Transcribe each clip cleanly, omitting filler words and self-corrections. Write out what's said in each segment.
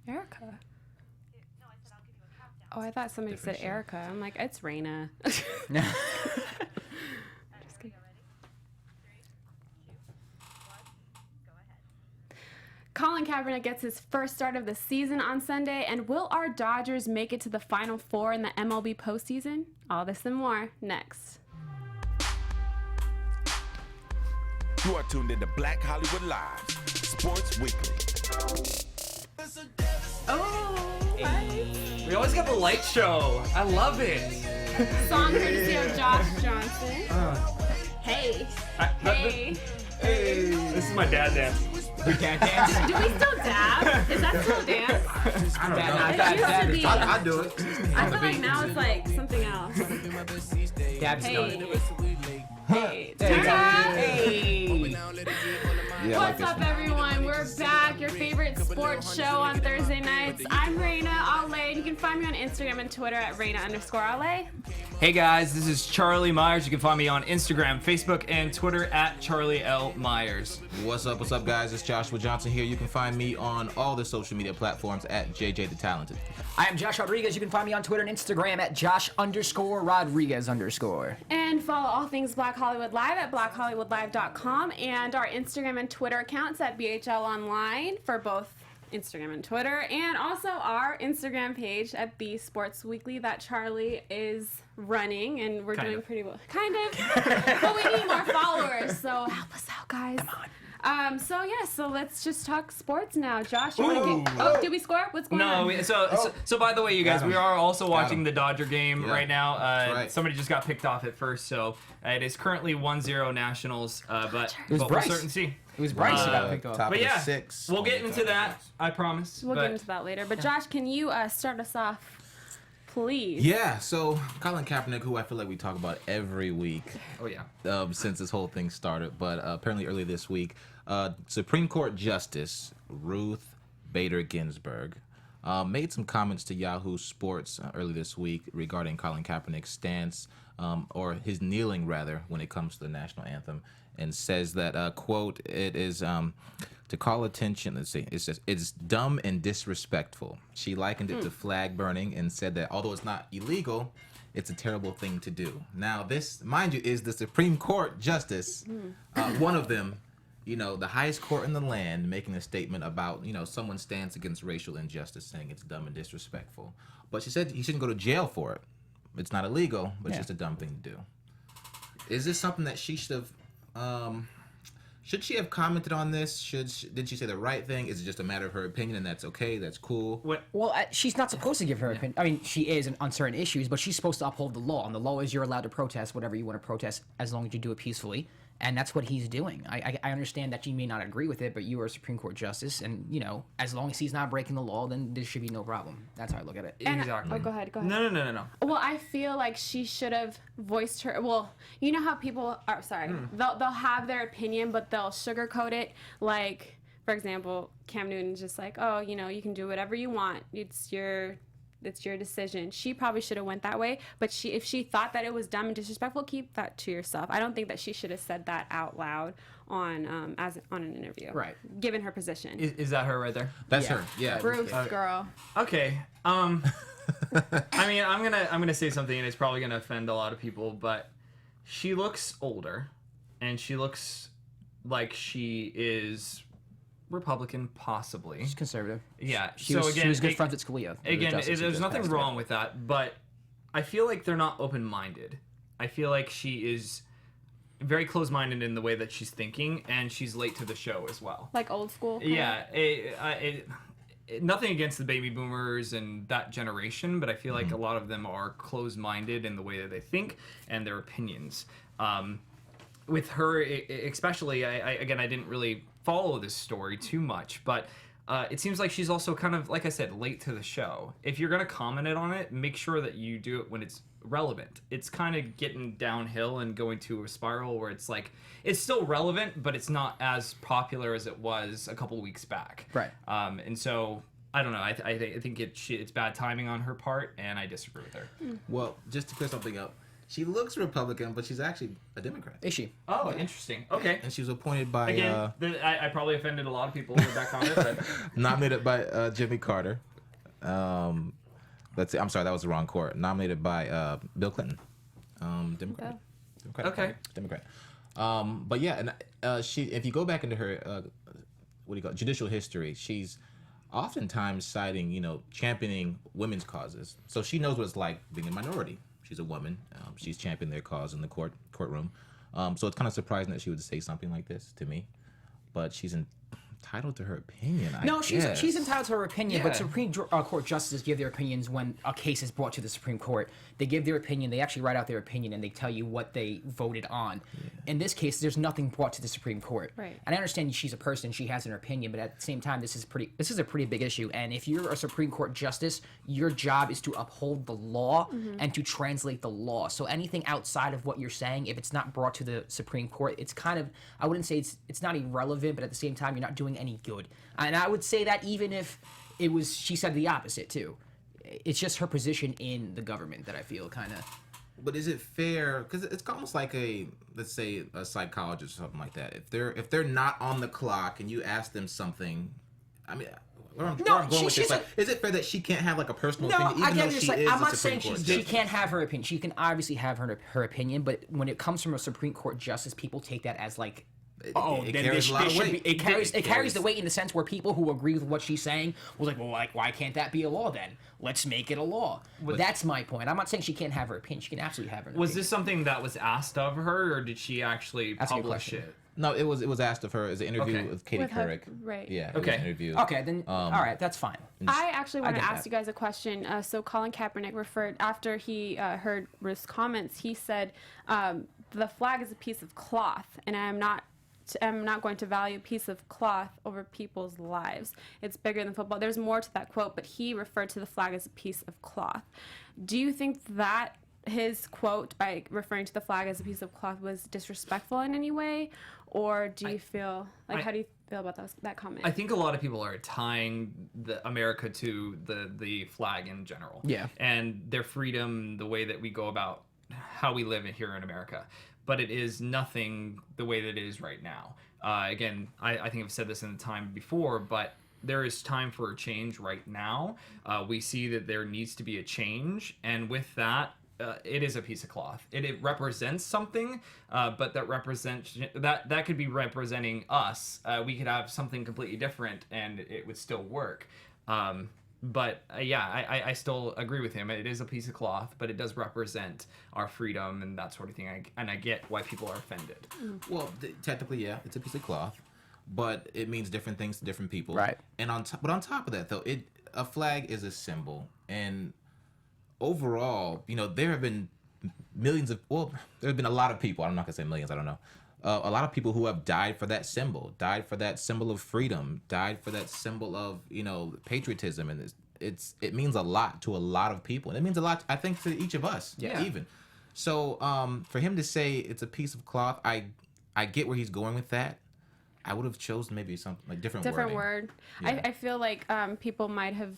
Erica. Oh, I thought somebody said Erica. I'm like, it's Raina. Just kidding. Colin Kaepernick gets his first start of the season on Sunday, and will our Dodgers make it to the Final Four in the MLB postseason? All this and more next. You are tuned into Black Hollywood Live, Sports Weekly. Oh, hi. We always got the light show. I love it. Song courtesy of Josh Johnson. Hey. Hey. Hey. This is my dad dance. We can't dance. Do we still dab? Is that still dance? I don't It used to be. I'll do it. I feel like now it's like something else. Dab's Hey. Hey. Hey. Yeah, What's up, everyone? We're back. Your favorite sports show on Thursday nights. I'm Raina Ale. You can find me on Instagram and Twitter at Raina_Ale. Hey guys, this is Charlie Myers. You can find me on Instagram, Facebook, and Twitter at Charlie L. Myers. What's up, guys? It's Joshua Johnson here. You can find me on all the social media platforms at JJ the Talented. I am Josh Rodriguez. You can find me on Twitter and Instagram at Josh_Rodriguez_. And follow all things Black Hollywood Live at blackhollywoodlive.com and our Instagram and Twitter accounts at BHL Online for both Instagram and Twitter, and also our Instagram page at B Sports Weekly that Charlie is running, and we're doing pretty well. Kind of. But we need more followers, so help us out, guys. Come on. So let's just talk sports now. Josh, you want to get... Oh, did we score? What's going on? No, so by the way, you guys, we are also watching him. the Dodger game right now. right. Somebody just got picked off at first, so it is currently 1-0 Nationals, but was we'll Bryce. certainly see. It was Bryce who got picked off. Top But of yeah, the six. we'll get into that, I promise. We'll get into that later. But Josh, can you start us off, please? Yeah, so Colin Kaepernick, who I feel like we talk about every week Oh, yeah. since this whole thing started, but apparently earlier this week, Supreme Court Justice Ruth Bader Ginsburg made some comments to Yahoo Sports early this week regarding Colin Kaepernick's stance, or his kneeling rather, when it comes to the national anthem, and says that, quote, it is to call attention, let's see, it says, it's dumb and disrespectful. She likened it to flag burning and said that although it's not illegal, it's a terrible thing to do. Now, this, mind you, is the Supreme Court Justice, one of them, you know, the highest court in the land, making a statement about, you know, someone's stance against racial injustice, saying it's dumb and disrespectful. But she said he shouldn't go to jail for it. It's not illegal, but it's just a dumb thing to do. Is this something that she should have, should she have commented on this? Did she say the right thing? Is it just a matter of her opinion and that's okay, that's cool? Well, she's not supposed to give her opinion. I mean, she is on certain issues, but she's supposed to uphold the law. And the law is you're allowed to protest whatever you want to protest as long as you do it peacefully. And that's what he's doing. I understand that you may not agree with it, but you are a Supreme Court justice, and you know, as long as he's not breaking the law, then there should be no problem. That's how I look at it. And, Exactly. Oh, go ahead. No. Well, I feel like she should have voiced her. Well, you know how people are. Sorry, they'll have their opinion, but they'll sugarcoat it. Like, for example, Cam Newton's just like, oh, you know, you can do whatever you want. It's your decision. She probably should have went that way, but if she thought that it was dumb and disrespectful, keep that to yourself. I don't think that she should have said that out loud on an interview. Right. Given her position. Is that her right there? That's her, yeah. Ruth, girl. Okay. I mean, I'm gonna say something, and it's probably gonna offend a lot of people, but she looks older, and she looks like she is Republican, possibly. She's conservative. Yeah. She so was, again, she was good friends with Scalia. Again, there's nothing wrong with that, but I feel like they're not open-minded. I feel like she is very close-minded in the way that she's thinking, and she's late to the show as well. Like old school? Yeah. Nothing against the baby boomers and that generation, but I feel like a lot of them are closed-minded in the way that they think and their opinions. With her, especially, I didn't really follow this story too much, but it seems like she's also kind of, like I said, late to the show. If you're going to comment on it, make sure that you do it when it's relevant. It's kind of getting downhill and going to a spiral where it's like, it's still relevant, but it's not as popular as it was a couple weeks back. Right. And so, I don't know. I think it's bad timing on her part, and I disagree with her. Well, just to clear something up, She looks Republican, but she's actually a Democrat. Is she? Oh, interesting. Okay. And she was appointed by Again, I probably offended a lot of people with that comment, but nominated by Jimmy Carter. Let's see. I'm sorry, that was the wrong court. Nominated by Bill Clinton, Democrat. Okay. Democrat. But yeah, and she. If you go back into her, what do you call it, judicial history, she's oftentimes citing, championing women's causes. So she knows what it's like being a minority. She's a woman. She's championed their cause in the courtroom. So it's kind of surprising that she would say something like this to me. But she's entitled to her opinion. She's entitled to her opinion, but Yeah. Supreme Court justices give their opinions when a case is brought to the Supreme Court. They give their opinion. They actually write out their opinion, and they tell you what they voted on. In this case, there's nothing brought to the Supreme Court. Right. And I understand she's a person; she has an opinion, but at the same time, this is a pretty big issue. And if you're a Supreme Court justice, your job is to uphold the law and to translate the law. So anything outside of what you're saying, if it's not brought to the Supreme Court, it's kind of, I wouldn't say it's not irrelevant, but at the same time, you're not doing any good. And I would say that even if she said the opposite too. It's just her position in the government that I feel kind of. But is it fair? Because it's almost like let's say a psychologist or something like that. If they're not on the clock and you ask them something, I mean, where I'm going with this, is it fair that she can't have like a personal opinion, even though she is I'm not a Supreme saying Court she justice? can't have her opinion. She can obviously have her opinion, but when it comes from a Supreme Court justice, people take that as like. It carries a lot of weight. It carries the weight in the sense where people who agree with what she's saying was like, well, why can't that be a law then? Let's make it a law. That's my point. I'm not saying she can't have her opinion. She can absolutely have her opinion. was this something that was asked of her, or did she actually That's a good publish question. it? No, it was asked of her as an interview Okay. with Katie With her- Couric. right. Yeah. Okay. It was an interview. Okay, then all right, that's fine. I actually want to get ask that. you guys a question. So Colin Kaepernick referred, after he heard Ruth's comments, he said, the flag is a piece of cloth, and I'm not going to value a piece of cloth over people's lives. It's bigger than football. There's more to that quote, but he referred to the flag as a piece of cloth. Do you think that his quote, by referring to the flag as a piece of cloth, was disrespectful in any way? Or do you feel, how do you feel about that comment? I think a lot of people are tying America to the flag in general. Yeah. And their freedom, the way that we go about how we live here in America. But it is nothing the way that it is right now. Again, I think I've said this in the time before, but there is time for a change right now. We see that there needs to be a change, and with that, it is a piece of cloth. It represents something, but that could be representing us. We could have something completely different, and it would still work. But I still agree with him. It is a piece of cloth, but it does represent our freedom and that sort of thing. And I get why people are offended. Well, technically, yeah, it's a piece of cloth, but it means different things to different people. Right. And on top of that, though, a flag is a symbol, and overall, there have been there have been a lot of people. I'm not gonna say millions. I don't know. A lot of people who have died for that symbol, died for that symbol of freedom, died for that symbol of patriotism, and it means a lot to a lot of people, and it means a lot, I think, to each of us. Yeah. Even so, for him to say it's a piece of cloth, I get where he's going with that. I would have chosen maybe something like different wording. word. Yeah. I feel like people might have,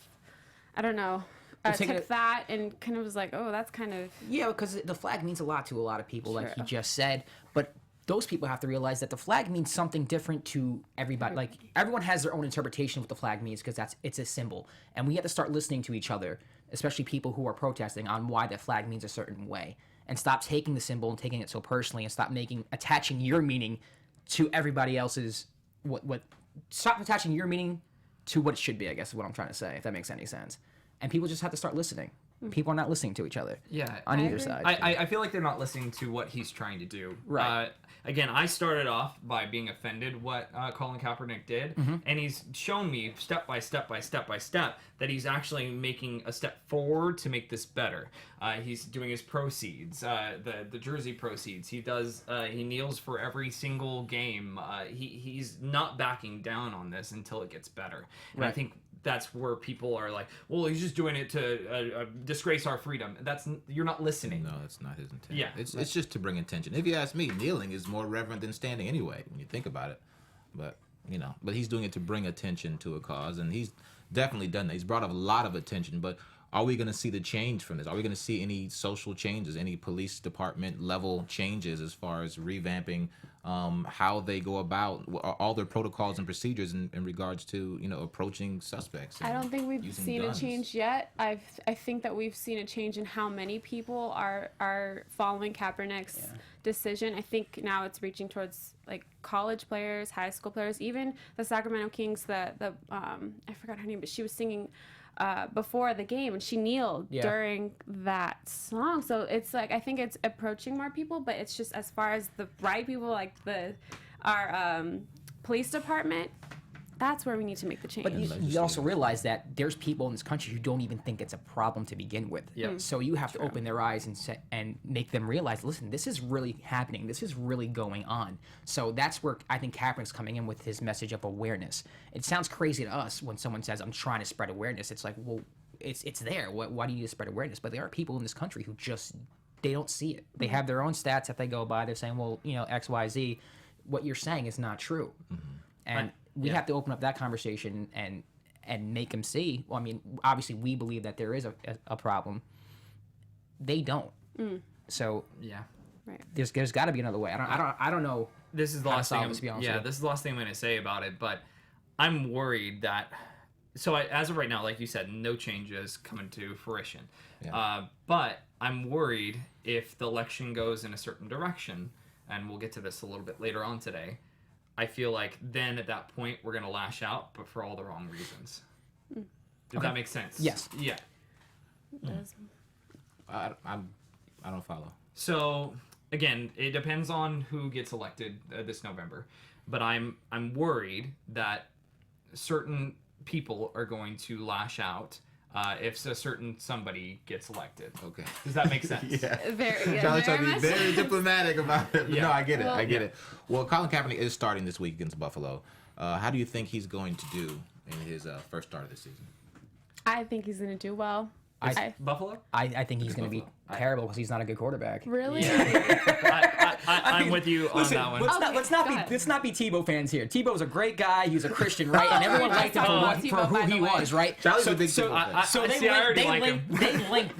I don't know, taken took that and kind of was like, oh, that's kind of. Yeah, because the flag means a lot to a lot of people, like he Sure. just said. But those people have to realize that the flag means something different to everybody. Like, everyone has their own interpretation of what the flag means because it's a symbol. And we have to start listening to each other, especially people who are protesting, on why the flag means a certain way. And stop taking the symbol and taking it so personally, and stop attaching your meaning to everybody else's stop attaching your meaning to what it should be, I guess is what I'm trying to say, if that makes any sense. And people just have to start listening. People are not listening to each other. Yeah, on either agree. side. I feel like they're not listening to what he's trying to do. Right. Again, I started off by being offended what Colin Kaepernick did, and he's shown me step by step that he's actually making a step forward to make this better. He's doing his proceeds, the jersey proceeds. He does. He kneels for every single game. He's not backing down on this until it gets better. And I think that's where people are like, well, he's just doing it to disgrace our freedom. You're not listening. No, that's not his intent. Yeah. It's just to bring attention. If you ask me, kneeling is more reverent than standing anyway, when you think about it. But he's doing it to bring attention to a cause, and he's definitely done that. He's brought a lot of attention. But are we going to see the change from this? Are we going to see any social changes, any police department level changes as far as revamping how they go about all their protocols and procedures in regards to, approaching suspects? I don't think we've using seen guns? a change yet. I think that we've seen a change in how many people are following Kaepernick's decision. I think now it's reaching towards like college players, high school players, even the Sacramento Kings. I forgot her name, but she was singing before the game and she kneeled during that song. So it's like I think it's approaching more people, but it's just as far as the right people, like our police department. That's where we need to make the change. But you also realize that there's people in this country who don't even think it's a problem to begin with. Yeah. So you have to open their eyes and make them realize, listen, this is really happening. This is really going on. So that's where I think Kaepernick's coming in with his message of awareness. It sounds crazy to us when someone says, I'm trying to spread awareness. It's like, well, it's there. Why do you need to spread awareness? But there are people in this country who just, they don't see it. They have their own stats that they go by. They're saying, well, X, Y, Z. What you're saying is not true. And we have to open up that conversation and make them see. Well, I mean, obviously we believe that there is a problem. They don't. So Right. there's got to be another way. I don't know. This is the how to last solve thing. this, to be honest with you. This is the last thing I'm going to say about it. But I'm worried that. So as of right now, like you said, no changes coming to fruition. Yeah. But I'm worried if the election goes in a certain direction, and we'll get to this a little bit later on today. I feel like then at that point we're gonna lash out, but for all the wrong reasons. Does that make sense? Yes. Yeah. I don't follow. So again, it depends on who gets elected this November, but I'm worried that certain people are going to lash out if a certain somebody gets elected. Okay. Does that make sense? Charlie's trying to be much. very diplomatic about it. But Yeah. no, I get it. Well, I get it. Well, Colin Kaepernick is starting this week against Buffalo. How do you think he's going to do in his first start of the season? I think he's going to do well. Buffalo? I think he's going to be terrible because he's not a good quarterback. Really? I'm with you on that one. Let's go ahead. not be Tebow fans here. Tebow's a great guy. He was a Christian, right? And everyone liked him for who he was, right? Charlie's a big Tebow fan. They linked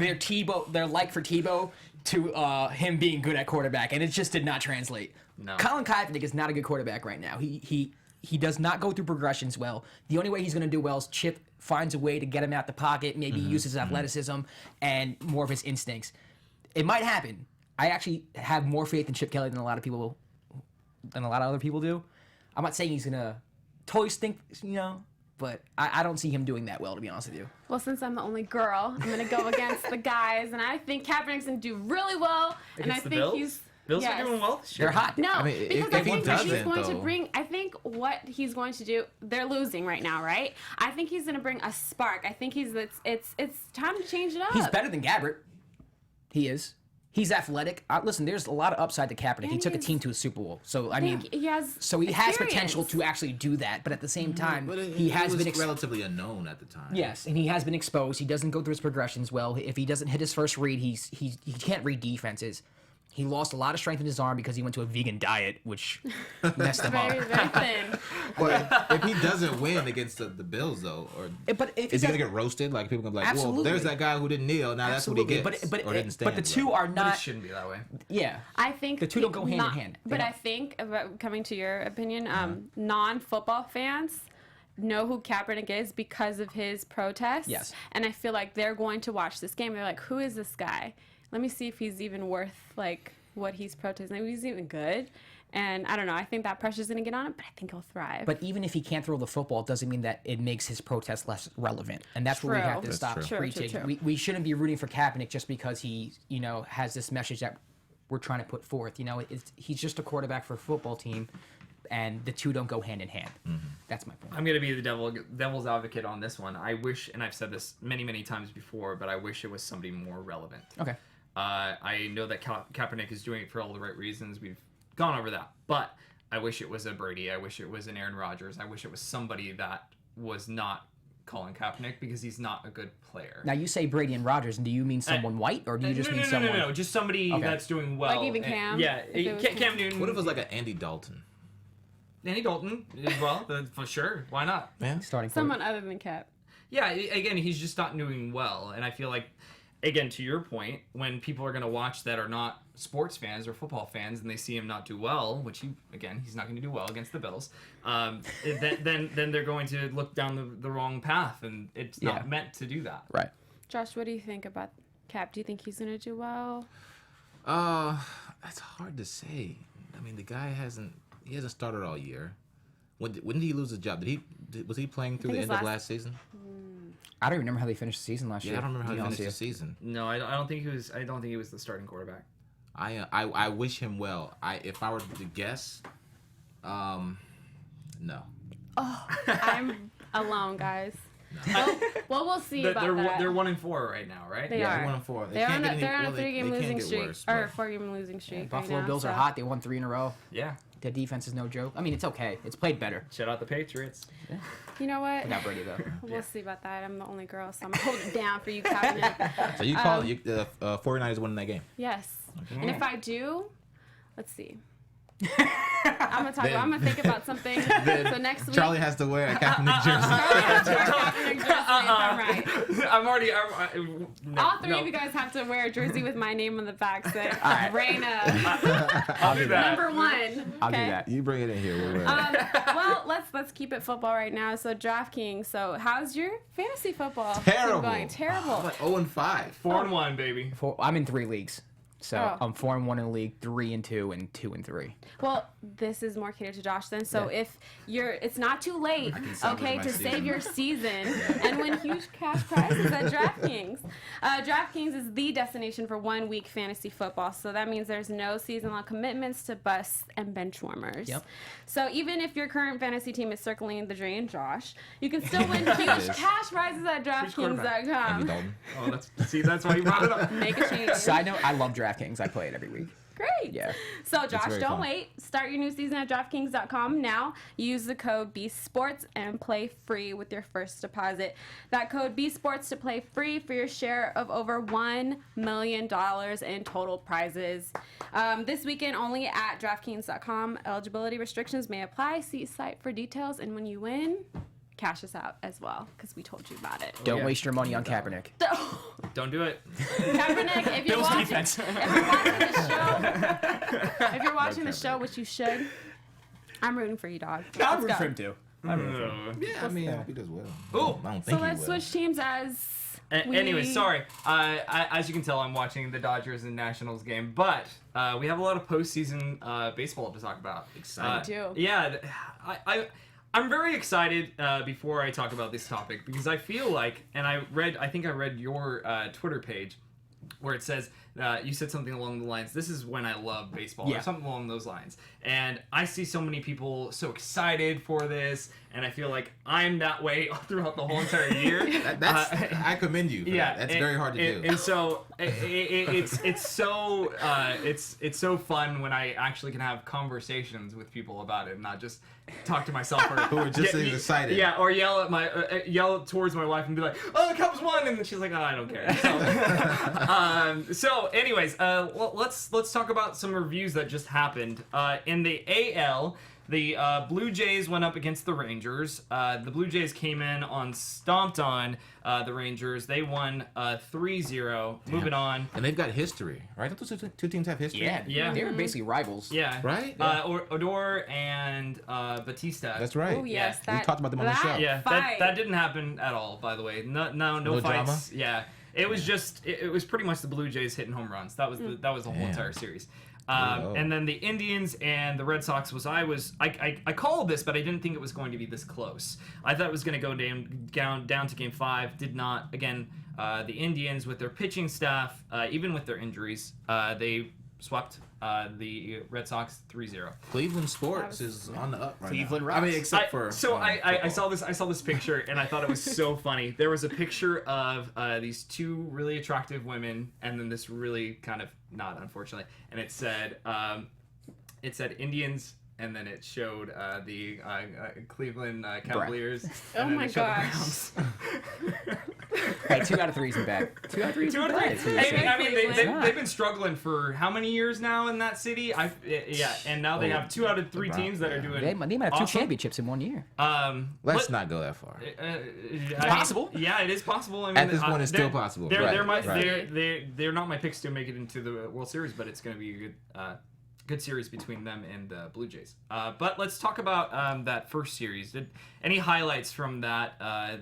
their like for Tebow to him being good at quarterback, and it just did not translate. No. Colin Kaepernick is not a good quarterback right now. He does not go through progressions well. The only way he's going to do well is Chip finds a way to get him out the pocket, maybe use his athleticism and more of his instincts. It might happen. I actually have more faith in Chip Kelly than a lot of other people do. I'm not saying he's going to totally stink, but I don't see him doing that well, to be honest with you. Well, since I'm the only girl, I'm going to go against the guys, and I think Kaepernick's going to do really well. And I Against the think Bills? Bills are doing well this year. They're hot. No, I mean, because if I he think what he's doesn't, going to though- bring. I think what he's going to do. They're losing right now, right? I think he's going to bring a spark. I think it's time to change it up. He's better than Gabbert. He is. He's athletic. Listen, there's a lot of upside to Kaepernick. He took a team to a Super Bowl. So, I mean, he has he has experience. potential to actually do that. But at the same time, he has was been relatively unknown at the time. Yes, and he has been exposed. He doesn't go through his progressions well. If he doesn't hit his first read, he can't read defenses. He lost a lot of strength in his arm because he went to a vegan diet, which messed him up. Very, very thin. But if he doesn't win against the Bills, though, But if is he does- going to get roasted? Like, people going to be like, well, Absolutely. there's that guy who didn't kneel. Now that's what he Absolutely. gets. But or didn't stand. the two are But it not. shouldn't be that way. Yeah. I think The two don't go hand in hand. They But I don't. think, coming to your opinion, non-football fans know who Kaepernick is because of his protests. Yes. And I feel like they're going to watch this game. They're like, who is this guy? Let me see if he's even worth, like, what he's protesting. Maybe he's even good. And I don't know. I think that pressure's going to get on him, but I think he'll thrive. But even if he can't throw the football, it doesn't mean that it makes his protest less relevant. And that's where we True. have to That's stop true. preaching. True. We shouldn't be rooting for Kaepernick just because he, has this message that we're trying to put forth. He's just a quarterback for a football team, and the two don't go hand in hand. That's my point. I'm going to be the devil's advocate on this one. I wish, and I've said this many, many times before, but I wish it was somebody more relevant. Okay. I know that Kaepernick is doing it for all the right reasons. We've gone over that. But I wish it was a Brady. I wish it was an Aaron Rodgers. I wish it was somebody that was not Colin Kaepernick because he's not a good player. Now, you say Brady and Rodgers, and do you mean someone white, or do you just mean someone... No. Just somebody that's doing well. Like even Cam? Yeah, If it was Cam Newton. What if it was like an Andy Dalton? Andy Dalton as well? For sure. Why not? Yeah. Starting point. Someone other than Cap. Yeah, again, he's just not doing well, and I feel like, again, to your point, when people are going to watch that are not sports fans or football fans, and they see him not do well, which he's not going to do well against the Bills, then they're going to look down the wrong path, and it's not meant to do that. Right. Josh, what do you think about Cap? Do you think he's going to do well? That's hard to say. I mean, the guy hasn't started all year. When did he lose his job? Was he playing through the end of last season? I don't even remember how they finished the season last year. Yeah, I don't remember how he finished the season. No, I don't think he was. I don't think he was the starting quarterback. I wish him well. If I were to guess, no. Oh, I'm alone, guys. Well, we'll see about that. They're 1-4 right now, right? They are. 1-4. They're on a 3-game losing streak, worse, or 4-game losing streak. Buffalo right now, Bills are hot. They won 3 in a row. Yeah. Their defense is no joke. I mean, it's okay. It's played better. Shout out the Patriots. You know what? Without Brady, though. We'll see about that. I'm the only girl, so I'm gonna hold it down for you, Kaepernick. So you call it 49ers winning that game? Yes. And if I do, let's see. I'm gonna think about something. So next week, Charlie has to wear a Kaepernick jersey. Charlie has to wear a Kaepernick jersey if I'm right. I'm already. All three of you guys have to wear a jersey with my name on the back saying Reina I'll do that. number 1. I'll do that. You bring it in here. We'll wear it. Well, let's keep it football right now. So DraftKings. So how's your fantasy football Terrible. going? Terrible. I'm like 0-5. 4-1, baby. I'm in 3 leagues. So Oh. I'm 4-1 in the league, 3-2, and 2-3. Well, this is more catered to Josh then. So if it's not too late, okay, my to season. save your season and win huge cash prizes at DraftKings. DraftKings is the destination for 1-week fantasy football. So that means there's no season-long commitments to busts and bench warmers. Yep. So even if your current fantasy team is circling the drain, Josh, you can still win huge cash prizes at Andy DraftKings.com. Dalton. Oh, that's why you brought it up. Make a change. Side note, I love DraftKings. I play it every week. Great. Yeah. So, Josh, very don't fun. wait. Start your new season at DraftKings.com now. Use the code BSports and play free with your first deposit. That code BSports to play free for your share of over $1 million in total prizes. This weekend only at DraftKings.com. Eligibility restrictions may apply. See site for details. And when you win, cash us out as well because we told you about it. Don't waste your money on Kaepernick. Don't do it. Kaepernick, if you're Bills watching, defense. if you're watching the show, which you should, I'm rooting for you, dog. I'm Let's go. rooting for him too. Yeah, I mean, I hope he does well. Ooh. I don't think So he let's will. switch teams as Anyway, sorry. As you can tell, I'm watching the Dodgers and Nationals game, but we have a lot of postseason baseball to talk about. Excited. We do. Yeah, I'm very excited before I talk about this topic because I feel like, and I think I read your Twitter page where it says, you said something along the lines, this is when I love baseball, or something along those lines. And I see so many people so excited for this, and I feel like I'm that way throughout the whole entire year. I commend you for that. That's very hard to do. And so it's so fun when I actually can have conversations with people about it and not just talk to myself or Who are just as excited. Yeah, or yell towards my wife and be like, "Oh, the Cubs won," and then she's like, "Oh, I don't care." So anyways, let's talk about some reviews that just happened. In the AL, the Blue Jays went up against the Rangers. The Blue Jays came in stomped on the Rangers. They won 3-0. Moving on. And they've got history, right? Don't those two teams have history? Yeah. They were basically rivals. Yeah. Right? Odor and Batista. That's right. Oh yes, Yeah. We talked about them on the show. Yeah, fight. that didn't happen at all, by the way. No fights. drama? Yeah. It was just it was pretty much the Blue Jays hitting home runs. That was the whole Damn. entire series. Whoa. And then the Indians and the Red Sox I called this, but I didn't think it was going to be this close. I thought it was going to go down to Game 5. Did not. Again, the Indians with their pitching staff, even with their injuries, they swept the Red Sox 3-0. Cleveland sports is on the up right Cleveland now. I mean, rocks. except for I saw this picture and I thought it was so funny. There was a picture of these two really attractive women and then this really kind of not, unfortunately, and it said Indians and then it showed the Cleveland Cavaliers. Oh and then my it showed the gosh. Browns. Okay, 2 out of 3 isn't bad. 2 out of 3 isn't bad. They've been struggling for how many years now in that city? And now they have 2 out of 3 teams that are doing. They might have 2 awesome. championships in 1 year. Let's not go that far. It's possible. Yeah, it is possible. I mean, At this point, it's still possible. They're not my picks to make it into the World Series, but it's going to be a good series between them and the Blue Jays. But let's talk about that first series. Any highlights from that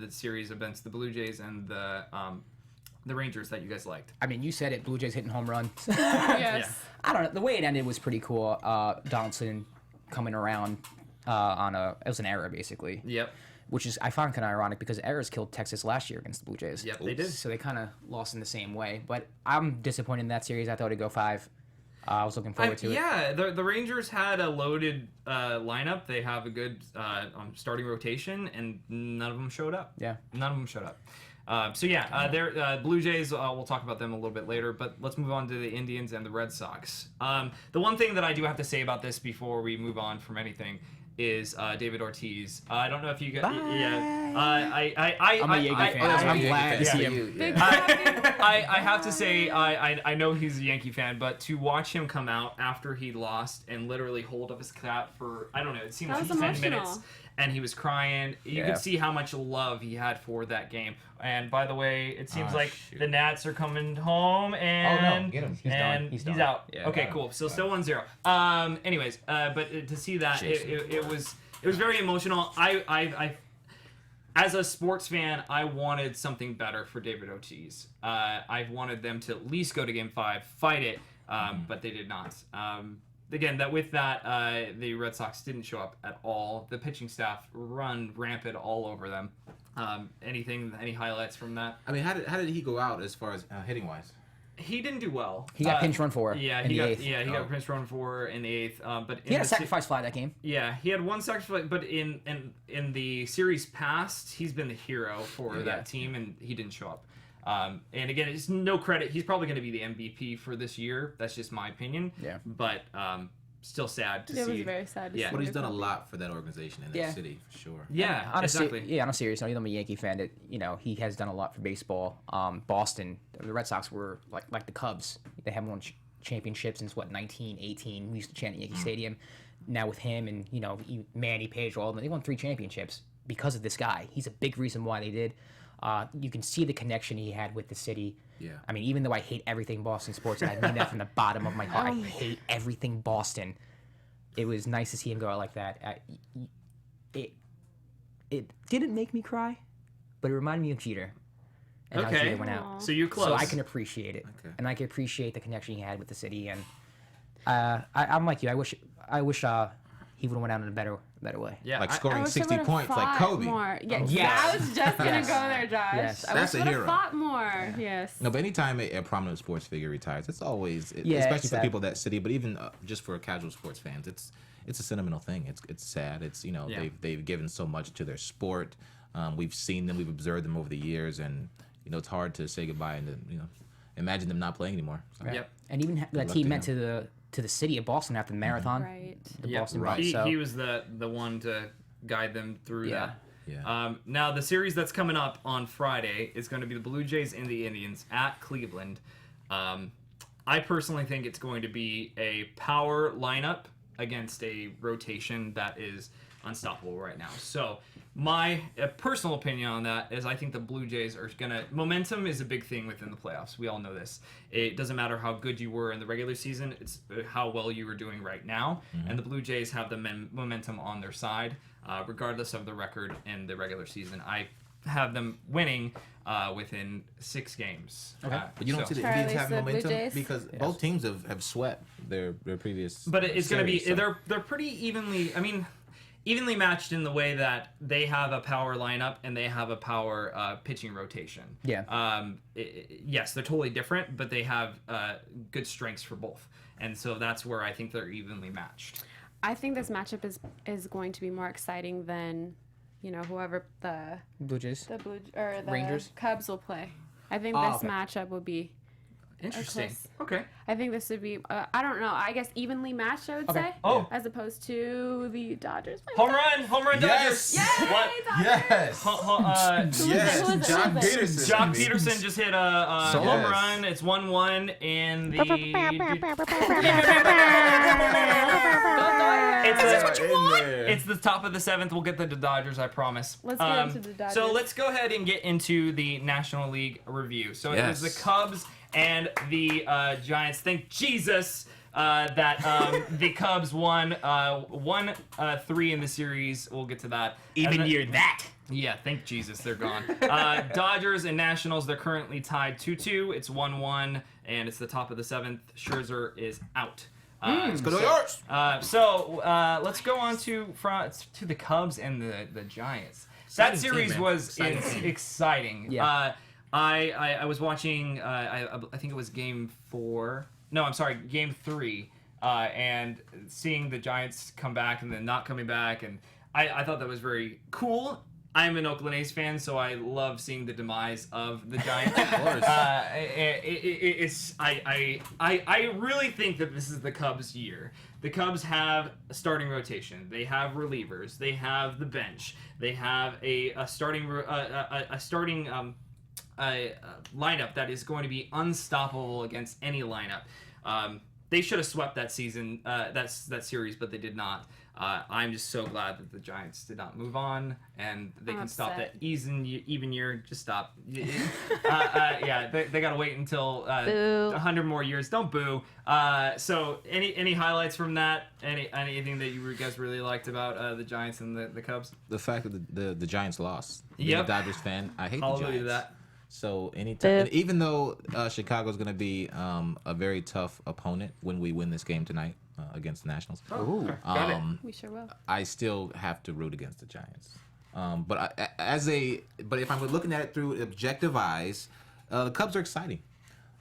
series against the Blue Jays and the Rangers that you guys liked? I mean, you said it. Blue Jays hitting home runs. Yes. Yeah. I don't know. The way it ended was pretty cool. Donaldson coming around it was an error basically. Yep. Which is I find kind of ironic because errors killed Texas last year against the Blue Jays. Yep, they did. So they kind of lost in the same way. But I'm disappointed in that series. I thought it'd go 5. I was looking forward to it. Yeah, the Rangers had a loaded lineup. They have a good starting rotation, and none of them showed up. Yeah. None of them showed up. They're Blue Jays. We'll talk about them a little bit later, but let's move on to the Indians and the Red Sox. The one thing that I do have to say about this before we move on from anything is David Ortiz. I don't know if you guys. Yeah. I'm a Yankee fan. I'm glad to see him. I have to say I know he's a Yankee fan, but to watch him come out after he lost and literally hold up his cap for it seemed like 10 minutes. And he was crying. You could see how much love he had for that game. And by the way, it seems like the Nats are coming home, and get him. He's he's done. out. Yeah, okay, cool. So still 1-0. Anyways, but to see that, it was very emotional. I as a sports fan, I wanted something better for David Ortiz. I wanted them to at least go to Game 5, fight it, but they did not. Again, the Red Sox didn't show up at all. The pitching staff run rampant all over them. Any highlights from that? I mean, how did he go out as far as hitting wise? He didn't do well. He got pinch run for in the 8th. Yeah, he got pinch run for in the 8th. But He had a sacrifice fly that game. Yeah, he had one sacrifice, but in the series past, he's been the hero for that team, and he didn't show up. And again, it's no credit. He's probably going to be the MVP for this year. That's just my opinion. Yeah. But still sad to see. It was very sad to see. But he's done a lot for that organization in that city, for sure. Yeah, on exactly. On a serious note, I'm a Yankee fan. That he has done a lot for baseball. Boston, the Red Sox were like the Cubs. They haven't won championships since 1918. We used to chant at Yankee Stadium. Now with him and Manny Page, all of them, they won 3 championships because of this guy. He's a big reason why they did. You can see the connection he had with the city. Yeah. I mean, even though I hate everything Boston sports, and I mean that from the bottom of my heart, I hate everything Boston. It was nice to see him go out like that. It didn't make me cry, but it reminded me of Jeter. And how Jeter went out. So you're close. So I can appreciate it, and I can appreciate the connection he had with the city. And I'm like you. I wish he would have went out in a better way. Yeah, like scoring 60 points like Kobe. More. Yeah, Yes. I was just gonna go there, Josh. Yes. I That's wish a I hero. fought more. Yes. No, but anytime a prominent sports figure retires, it's always, Yeah, especially it's for sad. people that city, but even just for casual sports fans, it's a sentimental thing. It's sad. It's they've given so much to their sport. We've seen them, we've observed them over the years, and it's hard to say goodbye and then imagine them not playing anymore. So. Yep. And even that luck he to meant to the city of Boston after the marathon. Right. The Yep. Boston Right. run. So He was the one to guide them through that. Yeah. Now, the series that's coming up on Friday is going to be the Blue Jays and the Indians at Cleveland. I personally think it's going to be a power lineup against a rotation that is unstoppable right now. So my personal opinion on that is I think the Blue Jays are going to... Momentum is a big thing within the playoffs. We all know this. It doesn't matter how good you were in the regular season. It's how well you are doing right now. And the Blue Jays have the momentum on their side, regardless of the record in the regular season. I have them winning within 6 games. Okay. But you don't see the Charlie Indians having said Blue momentum Jays? because both teams have swept their previous. But it's going to be... series, so. They're pretty evenly... I mean... Evenly matched in the way that they have a power lineup and they have a power pitching rotation. Yeah. Yes, they're totally different, but they have good strengths for both, and so that's where I think they're evenly matched. I think this matchup is going to be more exciting than, whoever the Blue Jays. the Rangers Rangers? Cubs will play. I think Oh, this okay. matchup will be Interesting. close. Okay. I think this would be, I don't know, I guess evenly matched, I would say. Oh. As opposed to the Dodgers. Home run, Dodgers. Yay, What? Yes. Yes. Who is it? John Who is it? Peterson. John Peterson just hit a So- home Yes. run. It's 1-1, and the it's the top of the 7th. We'll get the Dodgers, I promise. Let's get into the Dodgers. So let's go ahead and get into the National League review. So it was Yes. the Cubs and the Giants. Thank Jesus that the Cubs won 1-3 in the series. We'll get to that. Even And near that. yeah, thank Jesus, they're gone. Dodgers and Nationals, they're currently tied 2-2. It's 1-1, and it's the top of the 7th. Scherzer is out. Let's go to yours. Let's go on to the Cubs and the Giants. That Exciting series team, man. was Exciting. exciting. Yeah. I was watching. I think it was Game 4. No, I'm sorry, Game 3. And seeing the Giants come back and then not coming back, and I thought that was very cool. I'm an Oakland A's fan, so I love seeing the demise of the Giants. Of course. I really think that this is the Cubs' year. The Cubs have a starting rotation. They have relievers. They have the bench. They have a starting lineup that is going to be unstoppable against any lineup. They should have swept that season, that series, but they did not. I'm just so glad that the Giants did not move on, and they can stop that even year. Just stop. Yeah, they got to wait until 100 more years. Don't boo. So any highlights from that? Anything that you guys really liked about the Giants and the Cubs? The fact that the Giants lost. Being Yep. a Dodgers fan, I hate the Hallelujah Giants. to that. So anytime, and even though Chicago's going to be a very tough opponent when we win this game tonight against the Nationals, Okay. Got it. We sure will. I still have to root against the Giants. But if I'm looking at it through objective eyes, the Cubs are exciting.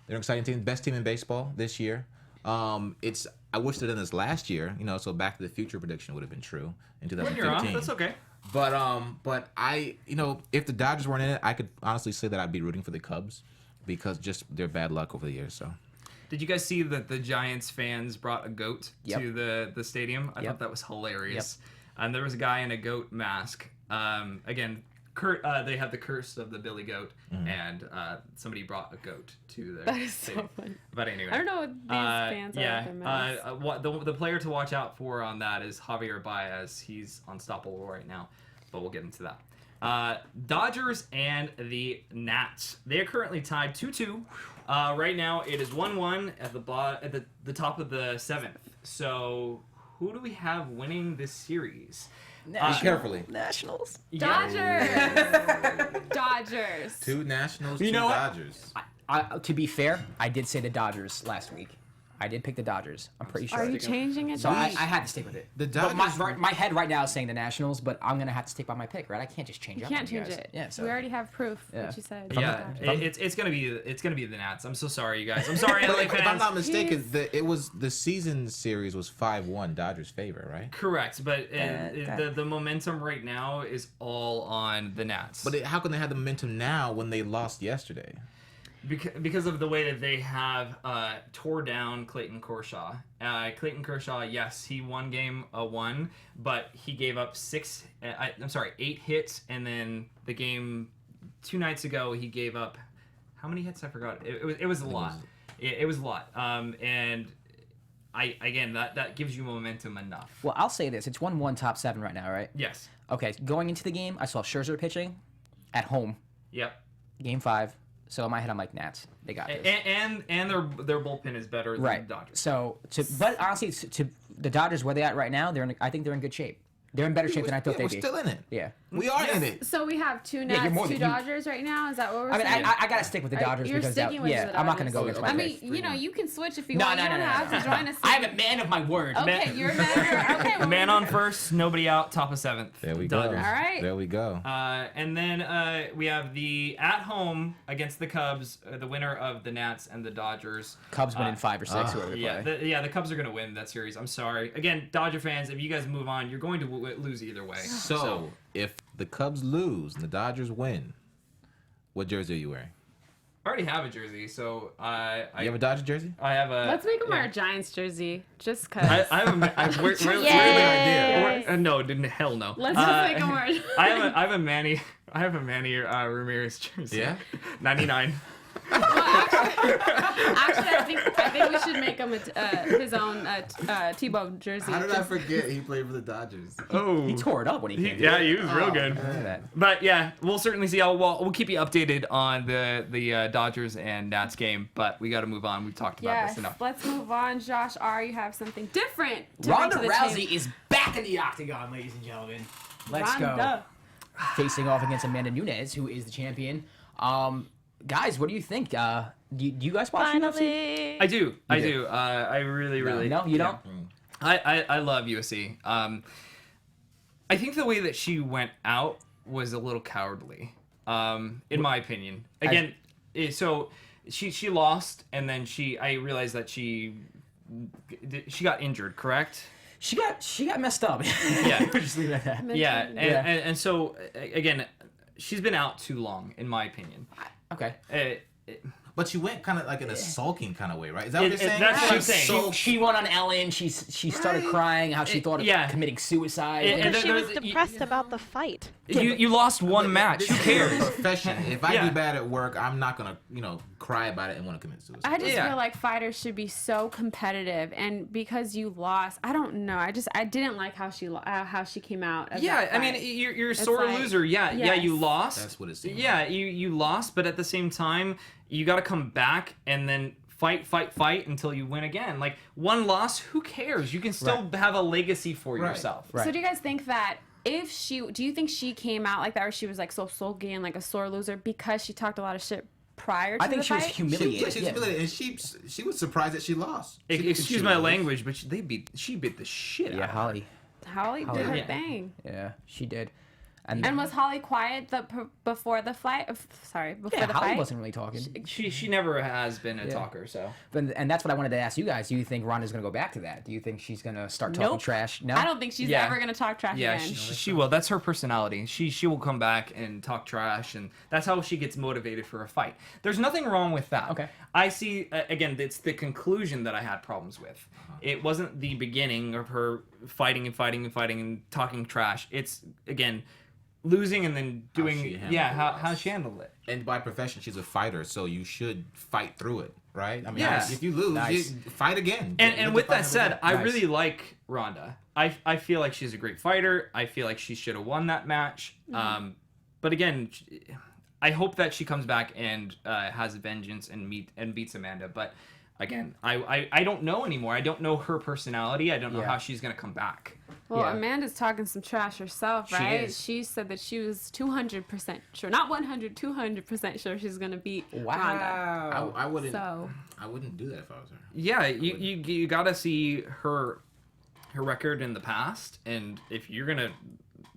They're an exciting team, best team in baseball this year. I wish they'd done this last year, so Back to the Future prediction would have been true in When 2015. you're off, that's okay. But I, if the Dodgers weren't in it, I could honestly say that I'd be rooting for the Cubs because just their bad luck over the years. So Did you guys see that the Giants fans brought a goat Yep. to the stadium? I Yep. thought that was hilarious. And there was a guy in a goat mask. Again, they had the curse of the Billy Goat, and somebody brought a goat to their That is so stadium. funny. But anyway, I don't know what these fans are with their masks. the player to watch out for on that is Javier Baez. He's unstoppable right now, but we'll get into that. Dodgers and the Nats. They are currently tied 2-2. Right now, it is 1-1 at the top of the 7th. So, who do we have winning this series? carefully. Nationals. Dodgers. Dodgers. 2 Nationals, You 2 know what? Dodgers. To be fair, I did say the Dodgers last week. I did pick the Dodgers. I'm pretty sure. Are you changing it? So I Josh? had to stick with it. The But Dodgers- my head right now is saying the Nationals, but I'm gonna have to stick by my pick, right? I can't just change You up. can't on you change guys. it. Yeah. So We already have proof. Yeah. What you said. Yeah, Dodgers. it's gonna be the Nats. I'm so sorry, you guys. I'm sorry, But LA if I'm fans. not mistaken, the season series was 5-1 Dodgers' favor, right? Correct, but the momentum right now is all on the Nats. But how can they have the momentum now when they lost yesterday? Because of the way that they have tore down Clayton Kershaw. Clayton Kershaw, yes, he won game 1, but he gave up 8 hits, and then the game 2 nights ago he gave up how many hits? I forgot. It was a lot. It was a lot. And that gives you momentum enough. well, I'll say this: it's 1-1 top 7 right now, right? Yes. Okay. Going into the game, I saw Scherzer pitching at home, Yep. Game 5. So in my head, I'm like, Nats, they got this. And their bullpen is better than Right. the Dodgers. So, but honestly, to the Dodgers, where they at right now, I think they're in good shape. They're in better shape than I thought we're they'd be. still in it. Yeah. We are in it. So we have 2 you're Nats, more 2 than you- Dodgers right now. Is that what we're I mean, saying? I gotta stick with the Dodgers You're because sticking with the I'm not gonna Dodgers. go against my I pick. mean, you can switch if you No, want. no, You no, don't no, have no. to join us. I'm a man of my word. Okay, you're a man. Okay, well, Man on first, nobody out, top of 7th. There we Dodgers. go. All right. There we go. And then we have the at home against the Cubs, the winner of the Nats and the Dodgers. Cubs win in 5 or 6, whoever they Yeah, play. the Cubs are going to win that series. I'm sorry. Again, Dodger fans, if you guys move on, you're going to lose either way. So, if the Cubs lose and the Dodgers win, what jersey are you wearing? I already have a jersey, so I You have a Dodger jersey? I have a. Let's make him yeah. wear a Giants jersey, just cause. I have a. No, hell no. Let's just make him wear. I have a Manny Ramirez jersey. Yeah? 99. Actually, I think we should make him his own Tebow jersey. How did I forget he played for the Dodgers? Oh. He tore it up when he came. Yeah, he was real good. Look at that. But yeah, we'll certainly see how we'll keep you updated on the Dodgers and Nats game. But we got to move on. We've talked about Yes, this enough. let's move on. Josh R., you have something different to bring Ronda to the Rousey table. is back in the octagon, ladies and gentlemen. Let's go. Ronda. Facing off against Amanda Nunes, who is the champion. Guys, what do you think? Do you guys watch UFC? Finally. I do. I do. do. I really. No, you don't? I love UFC. I think the way that she went out was a little cowardly, in my opinion. Again, so she lost, and then I realized that she got injured. Correct? She got messed up. Yeah. We'll just leave it at that. Yeah, and so again, she's been out too long, in my opinion. Okay. But she went kind of like in a sulking kind of way, right? Is that what you're saying? That's what I'm She's saying. so- She went on Ellen. She started crying how she thought of yeah. committing suicide. And Because she was there's- depressed about the fight. You lost one match. Who This is cares? a profession. If I Yeah. do bad at work, I'm not gonna, cry about it and want to commit suicide. I just Yeah. feel like fighters should be so competitive, and because you lost, I don't know. I didn't like how she came out. Of Yeah, that I mean, fight. you're a sore like- loser. Yeah, yes. you lost. That's what it seems Yeah, you lost, but at the same time, you got to come back and then fight until you win again. Like, one loss, who cares? You can still have a legacy for yourself. Right. So do you guys think that do you think she came out like that, or she was like so sulky and like a sore loser because she talked a lot of shit prior to I think the she was fight? humiliated. She was humiliated, and she was surprised that she lost. She didn't think Excuse she my would lose. language, but she beat the shit Yeah, out of her. Holly. Holly did her Yeah. thing. Yeah, she did. And Was Holly quiet before the fight? Before yeah, the Holly fight? wasn't really talking. She never has been a talker, so. And that's what I wanted to ask you guys. Do you think Ronda's going to go back to that? Do you think she's going to start talking Nope. trash? No? I don't think she's Yeah. ever gonna talk trash Yeah, again. she will. That's her personality. She will come back and talk trash, and that's how she gets motivated for a fight. There's nothing wrong with that. Okay. I see, again, it's the conclusion that I had problems with. It wasn't the beginning of her fighting and talking trash. It's, again, losing and then doing, how she handled it. And by profession, she's a fighter, so you should fight through it, right? I mean, Yes. if you lose, Nice. you fight again. And with that said, I Nice. really like Ronda. I feel like she's a great fighter. I feel like she should have won that match. But again, I hope that she comes back and has vengeance and beats Amanda. But again, I don't know anymore. I don't know her personality. I don't know Yeah. how she's gonna come back. Well, Yeah. Amanda's talking some trash herself, She right? is. She said that she was 200% sure, not 100, 200% sure she's gonna beat Ronda. Wow. I wouldn't. So I wouldn't do that if I was her. Yeah, you gotta see her record in the past, and if you're gonna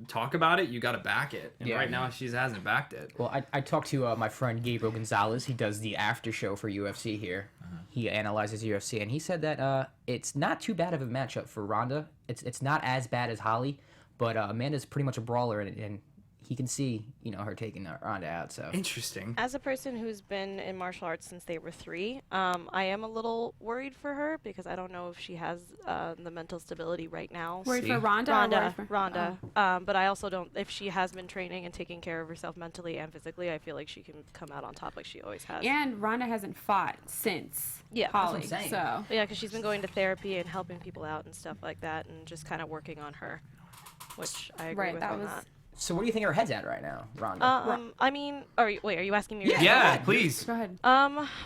talk about it, you gotta back it. And Yeah. right now, she hasn't backed it. Well, I talked to my friend Gabriel Gonzalez. He does the after show for UFC here. He analyzes UFC, and he said that it's not too bad of a matchup for Ronda. It's not as bad as Holly, but Amanda's pretty much a brawler, and he can see her taking Ronda out. So Interesting. As a person who's been in martial arts since they were 3, I am a little worried for her because I don't know if she has the mental stability right now. worried See? for Ronda. Or worried for, Ronda. Oh. But I also don't. If she has been training and taking care of herself mentally and physically, I feel like she can come out on top like she always has. And Ronda hasn't fought since Yeah, that's what Holly. I'm saying. So Yeah, because she's been going to therapy and helping people out and stuff like that, and just kind of working on her, which I agree right, with that on was. that. So what do you think her head's at right now, Ronda? I mean, are you asking me? Yeah, please. Go ahead.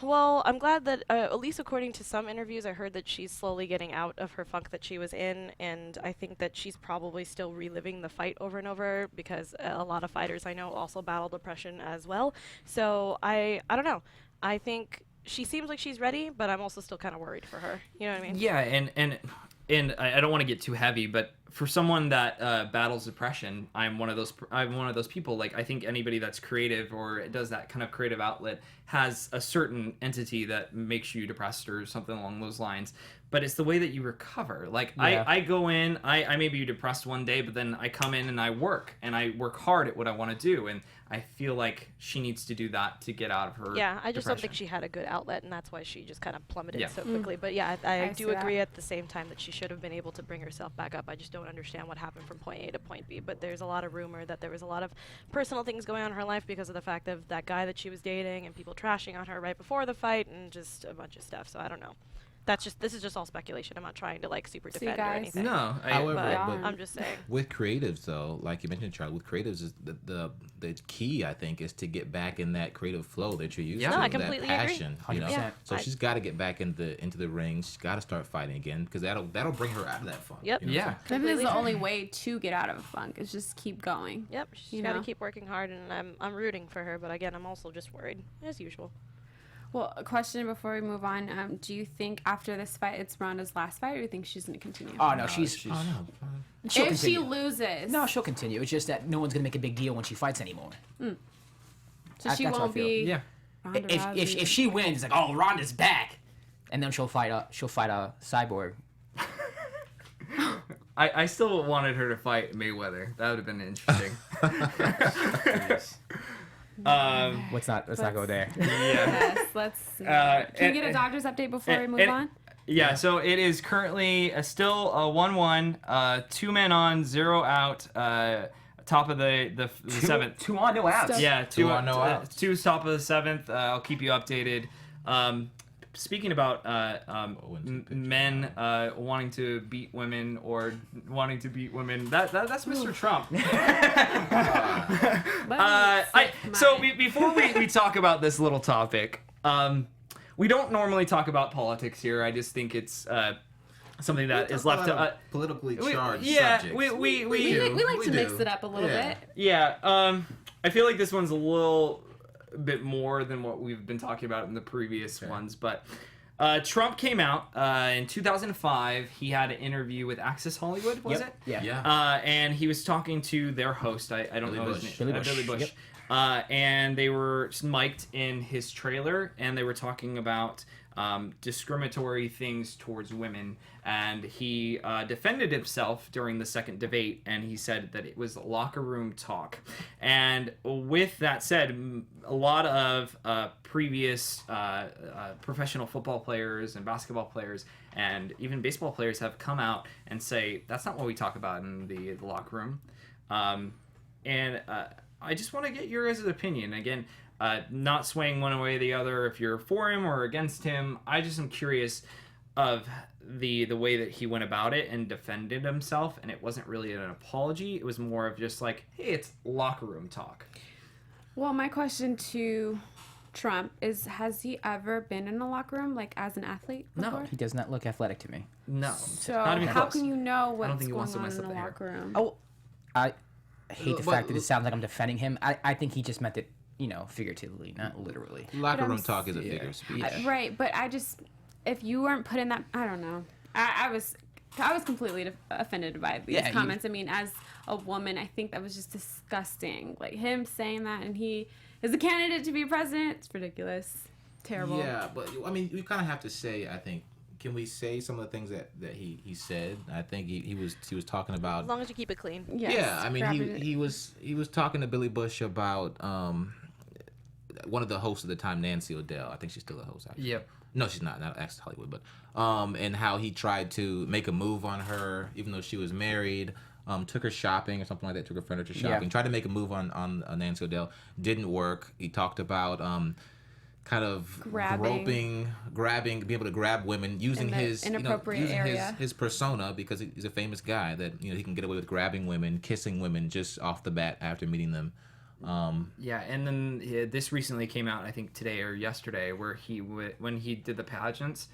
Well, I'm glad that at least according to some interviews, I heard that she's slowly getting out of her funk that she was in, and I think that she's probably still reliving the fight over and over because a lot of fighters I know also battle depression as well. So I don't know. I think she seems like she's ready, but I'm also still kind of worried for her. You know what I mean? Yeah, and I don't want to get too heavy, but for someone that battles depression, I'm one of those people. Like, I think anybody that's creative or does that kind of creative outlet has a certain entity that makes you depressed or something along those lines. But it's the way that you recover. Like, I go in, I may be depressed one day, but then I come in and I work hard at what I want to do. And I feel like she needs to do that to get out of her Yeah, I just don't think depression. she had a good outlet, and that's why she just kind of plummeted Yeah. so quickly. But yeah, I see do that. agree at the same time that she should have been able to bring herself back up. I just don't understand what happened from point A to point B. But there's a lot of rumor that there was a lot of personal things going on in her life because of the fact of that guy that she was dating and people trashing on her right before the fight and just a bunch of stuff. So I don't know. This is just all speculation. I'm not trying to like super See, defend or guys. anything. No, However, But but I'm just saying. with creatives though, like you mentioned, Charlie, with creatives is the key, I think, is to get back in that creative flow that you're used Yeah. to. No, I that completely agree. passion, you know. 100%. So she's got to get back into the ring. She's got to start fighting again because that'll bring her out of that funk. Yep. you know? Yeah. I think this is Completely the agree. only way to get out of a funk is just keep going. Yep, she's You got to know? keep working hard, and I'm rooting for her. But again, I'm also just worried, as usual. Well, a question before we move on. Do you think after this fight it's Ronda's last fight, or do you think she's going to continue? Oh no, she's Oh no. she'll If she continue. loses. No, she'll continue. It's just that no one's gonna make a big deal when she fights anymore. So she that's how I won't feel. be. Yeah. Ronda If Rousey. she wins, it's like, oh, Ronda's back, and then she'll fight a Cyborg. I still wanted her to fight Mayweather. That would have been interesting. Let's not go there. Yeah. Yes, let's. Can we get a doctor's update before we move on? Yeah, so it is currently still 1-1, 2 men on, 0 out, top of the seventh. 2 on, no outs. Still- Yeah, Two on, no outs. 2's top of the seventh. I'll keep you updated. Speaking about men wanting to beat women or wanting to beat women, that's Mr. Trump. Before we talk about this little topic, we don't normally talk about politics here. I just think it's something that is left to. Politically charged Yeah, subjects. We like to mix do. it up a little Yeah. bit. Yeah, I feel like this one's a little bit more than what we've been talking about in the previous ones, but Trump came out in 2005. He had an interview with Access Hollywood, was it? Yeah. Yeah. And he was talking to their host. I don't Billy know his Bush. name. Billy Bush. Billy Bush. Yep. And they were mic'd in his trailer, and they were talking about discriminatory things towards women. And he defended himself during the second debate, and he said that it was locker room talk. And with that said, a lot of previous professional football players and basketball players and even baseball players have come out and say, that's not what we talk about in the locker room. I just want to get your guys' opinion. Again, not swaying one way or the other if you're for him or against him. I just am curious of the way that he went about it and defended himself, and it wasn't really an apology. It was more of just like, hey, it's locker room talk. Well, my question to Trump is: has he ever been in a locker room, like as an athlete before? He does not look athletic to me. No. So not even how close. can you know what's think he going wants to on mess in up the the hair. locker room? Oh, I hate the But- fact that it sounds like I'm defending him. I think he just meant it, figuratively, not literally. Locker But room I'm talk is a yeah. figure of speech. Right, but if you weren't put in that, I don't know. I was completely offended by these Yeah, comments. I mean, as a woman, I think that was just disgusting. Like him saying that, and he is a candidate to be president. It's ridiculous, terrible. Yeah, but I mean, we kind of have to say, I think, can we say some of the things that he said? I think he was talking As about. long as you keep it clean. Yes, Yeah, I mean, grabbing it. he was talking to Billy Bush about one of the hosts at the time, Nancy O'Dell. I think she's still a host. Actually. Yep. No, she's not Access Hollywood, but and how he tried to make a move on her, even though she was married. Took her shopping or something like that. Took her furniture shopping. Yeah. Tried to make a move on Nancy O'Dell. Didn't work. He talked about kind of Grabbing. grabbing, being able to grab women using In the his inappropriate using area. his persona, because he's a famous guy that he can get away with grabbing women, kissing women just off the bat after meeting them. Yeah, and then this recently came out, I think today or yesterday, where he when he did the pageants,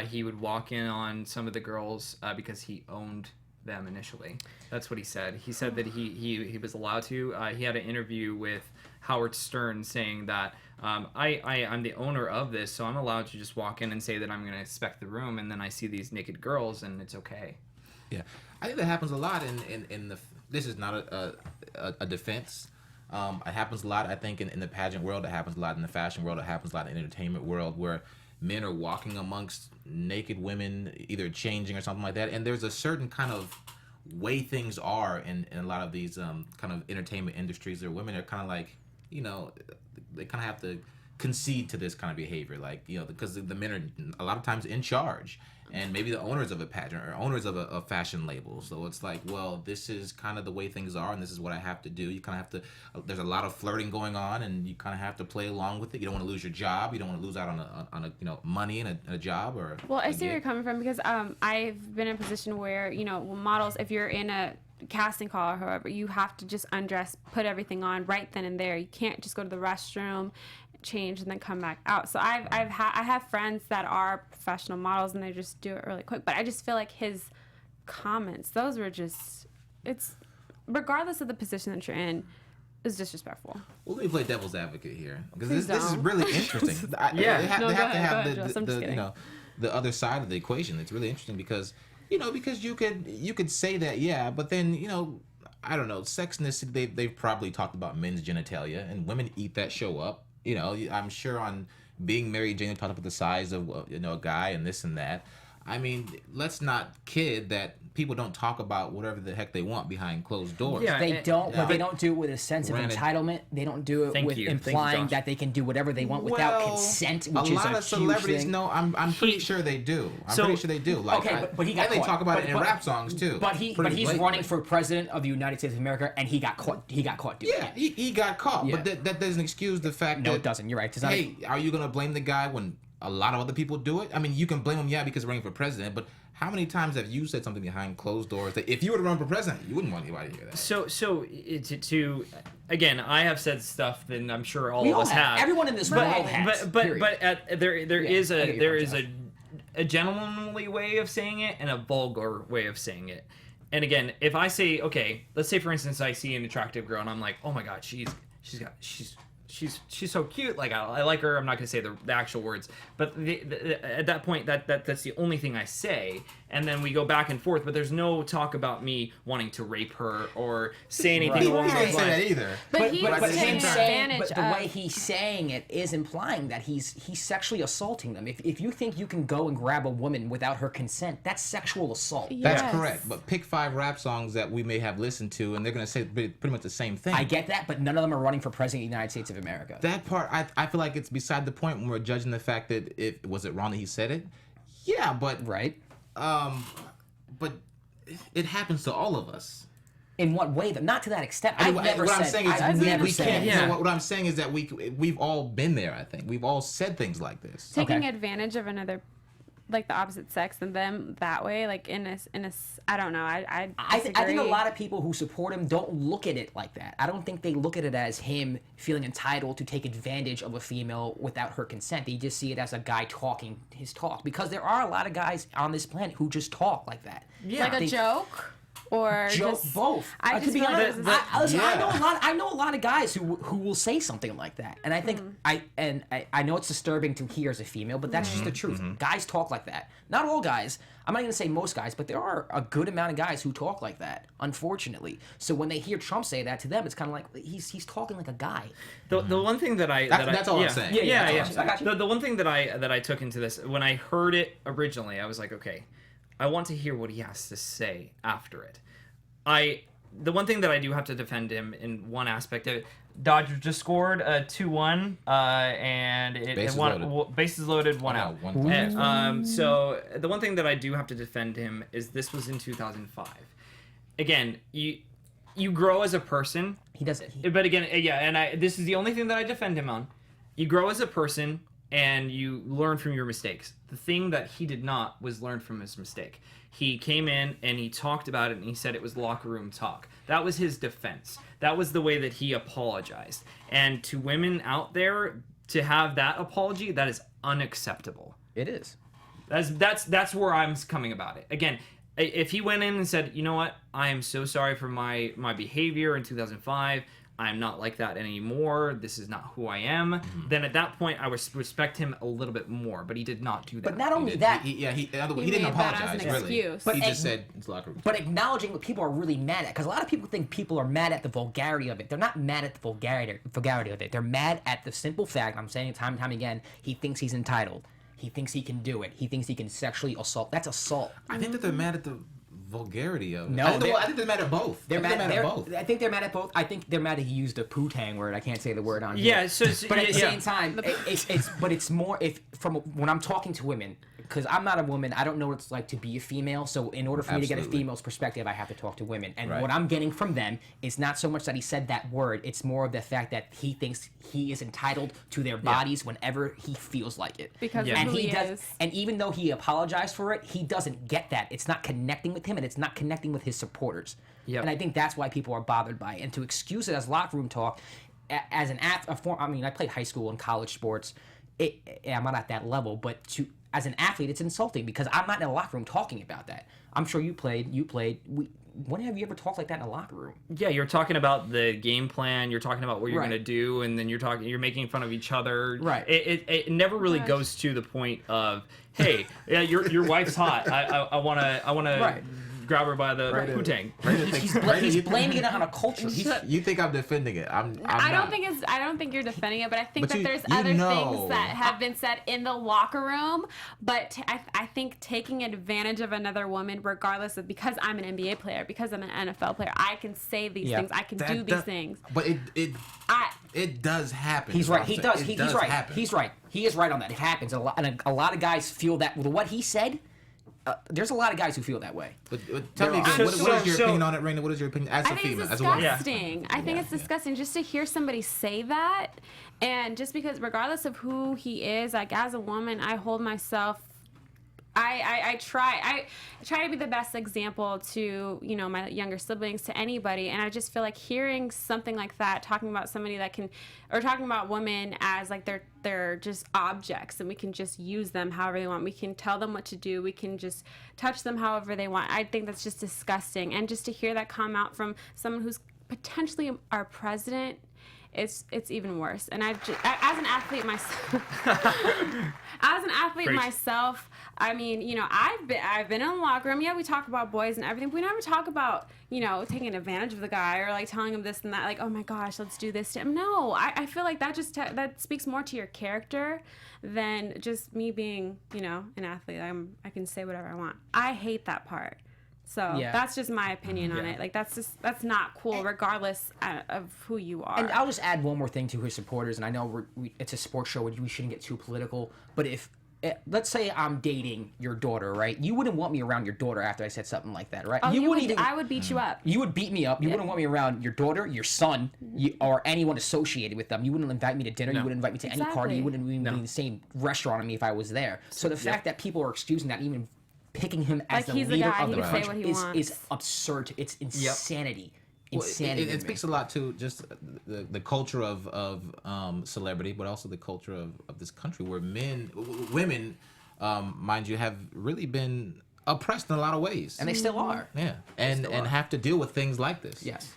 he would walk in on some of the girls because he owned them initially. That's what he said. He said that he was allowed to. He had an interview with Howard Stern saying that I'm the owner of this, so I'm allowed to just walk in and say that I'm going to inspect the room, and then I see these naked girls, and it's okay. Yeah, I think that happens a lot in the. This is not a defense. It happens a lot, I think, in the pageant world. It happens a lot in the fashion world. It happens a lot in the entertainment world, where men are walking amongst naked women, either changing or something like that. And there's a certain kind of way things are in a lot of these kind of entertainment industries. Where women are kind of like, they kind of have to concede to this kind of behavior, like, because the men are a lot of times in charge, and maybe the owners of a pageant or owners of a fashion label. So it's like, well, this is kind of the way things are, and this is what I have to do. You kind of have to. There's a lot of flirting going on, and you kind of have to play along with it. You don't want to lose your job. You don't want to lose out on a money and a job or. Well, I see where you're coming from, because I've been in a position where models, if you're in a casting call or however, you have to just undress, put everything on right then and there. You can't just go to the restroom, change, and then come back out. So I have friends that are professional models, and they just do it really quick. But I just feel like his comments, those were just, it's regardless of the position that you're in, is disrespectful. Well, let me play devil's advocate here, because this is really interesting. They have to have the other side of the equation. It's really interesting because because you could say that, yeah, but then I don't know, sexiness. They've probably talked about men's genitalia, and women eat that show up. I'm sure on Being Mary Jane, talked about the size of a guy and this and that. I mean, let's not kid that people don't talk about whatever the heck they want behind closed doors. Yeah, they don't. But they don't do it with a sense of entitlement. They don't do it with implying that they can do whatever they want without consent, which is a lot of celebrities. thing. No, I'm pretty sure they do. Pretty sure they do. Like, okay, but he got and caught. they talk about it in rap songs too. But he's running for president of the United States of America, and he got caught. He got caught doing it. He got caught. Yeah. But that doesn't excuse the fact that. No, it doesn't. You're right. Hey, are you gonna blame the guy when a lot of other people do it? I mean, you can blame him, because running for president, but how many times have you said something behind closed doors that if you were to run for president, you wouldn't want anybody to hear that? So again, I have said stuff that I'm sure all of us have. Everyone in this world has. But there is a gentlemanly way of saying it and a vulgar way of saying it. And again, if I say, okay, let's say for instance I see an attractive girl and I'm like, oh my god, she's so cute, like I like her. I'm not gonna say the actual words, but at that point that's the only thing I say, and then we go back and forth. But there's no talk about me wanting to rape her or say anything along He those didn't say that lines. either. But he's taking advantage But the of. way he's saying it is implying that he's sexually assaulting them. If you think you can go and grab a woman without her consent, that's sexual assault. Yes. That's correct. But pick 5 rap songs that we may have listened to, and they're gonna say pretty much the same thing. I get that, but none of them are running for president of the United States of America. That part, I feel like it's beside the point when we're judging the fact that was it wrong that he said it? Yeah, but right. But it happens to all of us. In what way? Not to that extent. What I'm saying is what I'm saying is that we've all been there. I think we've all said things like this. Taking advantage of another, like the opposite sex, and them that way, like in a I don't know. I think a lot of people who support him don't look at it like that. I don't think they look at it as him feeling entitled to take advantage of a female without her consent. They just see it as a guy talking his talk, because there are a lot of guys on this planet who just talk like that. Yeah, like a joke. Or just both. I to be feel honest, like I know a lot of guys who will say something like that, and I think I know it's disturbing to hear as a female, but that's just the truth. Guys talk like that. Not all guys. I'm not going to say most guys, but there are a good amount of guys who talk like that, unfortunately. So when they hear Trump say that, to them, it's kind of like he's talking like a guy. The one thing that's all I'm saying. Yeah. I got you. The one thing that I took into this, when I heard it originally, I was like, okay, I want to hear what he has to say after it. The one thing that I do have to defend him in one aspect of it, Dodgers just scored a 2-1, and bases loaded, 1 out. So the one thing that I do have to defend him is this was in 2005. Again, you grow as a person. He doesn't. But again, and this is the only thing that I defend him on. You grow as a person, and you learn from your mistakes. The thing that he did not was learn from his mistake. He came in and he talked about it, and he said it was locker room talk. That was his defense. That was the way that he apologized. And to women out there, to have that apology, that is unacceptable. It is. That's where I'm coming about it. Again, if he went in and said, you know what, I am so sorry for my behavior in 2005. I'm not like that anymore. This is not who I am. Then at that point, I would respect him a little bit more. But he did not do that. But not only that, He didn't made that apologize, as an really. excuse. But He just said it's locker room. but acknowledging what people are really mad at, because a lot of people think people are mad at the vulgarity of it. They're not mad at the vulgarity of it. They're mad at the simple fact, I'm saying it time and time again, he thinks he's entitled. He thinks he can do it. He thinks he can sexually assault. That's assault. I think that they're mad at the vulgarity of it. No, I think they're mad at both. They're mad at both. I think they're mad at both. I think they're mad that he used the poo-tang word. I can't say the word on here. Yeah, so But at the yeah. same time, it's more if from when I'm talking to women, because I'm not a woman, I don't know what it's like to be a female. So in order for me to get a Absolutely. female's perspective, I have to talk to women. And Right. what I'm getting from them is not so much that he said that word. It's more of the fact that he thinks he is entitled to their bodies whenever he feels like it. Because Yeah. of And who he he does. is. And even though he apologized for it, he doesn't get that. It's not connecting with him, and it's not connecting with his supporters. Yep. And I think that's why people are bothered by it. And to excuse it as locker room talk, as an I mean, I played high school and college sports. I'm not at that level, but as an athlete, it's insulting because I'm not in a locker room talking about that. I'm sure you played. When have you ever talked like that in a locker room? Yeah, you're talking about the game plan. You're talking about what you're Right. going to do, and then you're making fun of each other. Right. It never really goes to the point of, hey, yeah, your wife's hot. I wanna Right. grab her by the poo-tang. He's blaming it on a culture. You think I'm defending it? I'm I not. don't think you're defending it, but I think But that you- there's you other know. things that have been said in the locker room. But I think taking advantage of another woman, regardless of because I'm an NBA player, because I'm an NFL player, I can say these Yeah. things. I can do these things. But I it does happen. He's is what right. I'm He saying. does. It He's right. happen. He's right. He is right on that. It happens. And a lot of guys feel that with what he said. There's a lot of guys who feel that way. But tell me again, So- what is your so- opinion on it, Raina? What is your opinion as I a think female, it's as a woman? disgusting. I think it's disgusting just to hear somebody say that, and just because, regardless of who he is, like as a woman, I hold myself. I try to be the best example to my younger siblings, to anybody, and I just feel like hearing something like that, talking about somebody that can, or talking about women as like they're just objects and we can just use them however they want. We can tell them what to do. We can just touch them however they want. I think that's just disgusting, and just to hear that come out from someone who's potentially our president. It's even worse. And as an athlete myself, I mean, I've been in the locker room. Yeah, we talk about boys and everything. But we never talk about, taking advantage of the guy or like telling him this and that. Like, oh my gosh, let's do this to him. No, I feel like that that speaks more to your character than just me being, an athlete. I can say whatever I want. I hate that part. So Yeah. that's just my opinion on it. Like that's not cool, regardless of who you are. And I'll just add one more thing to his supporters. And I know it's a sports show, we shouldn't get too political. But if let's say I'm dating your daughter, right? You wouldn't want me around your daughter after I said something like that, right? Oh, you wouldn't even. I would beat you up. You would beat me up. You wouldn't want me around your daughter, your son, or anyone associated with them. You wouldn't invite me to dinner. You wouldn't invite me to any party. You wouldn't even be in the same restaurant with me if I was there. So the fact that people are excusing that, even picking him as Like the he's the leader guy, of he the can say country what he is wants. absurd. It's insanity. Well, Insanity. it speaks a lot to just the culture of celebrity, but also the culture of this country where women, mind you, have really been oppressed in a lot of ways. And they still are. Yeah, and have to deal with things like this. Yes.